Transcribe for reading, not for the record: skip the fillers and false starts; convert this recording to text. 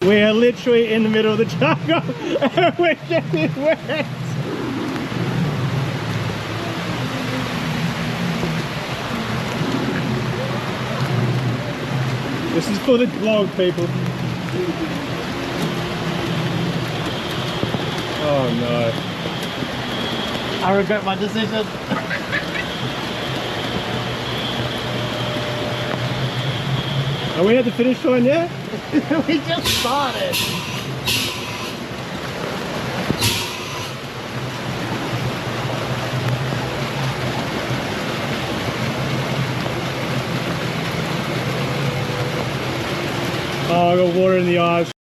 We are literally in the middle of the jungle and we're getting wet. This is for the vlog, people. Oh no. I regret my decision. Are we at the finish line yet? We just started. Oh, I got water in the eyes.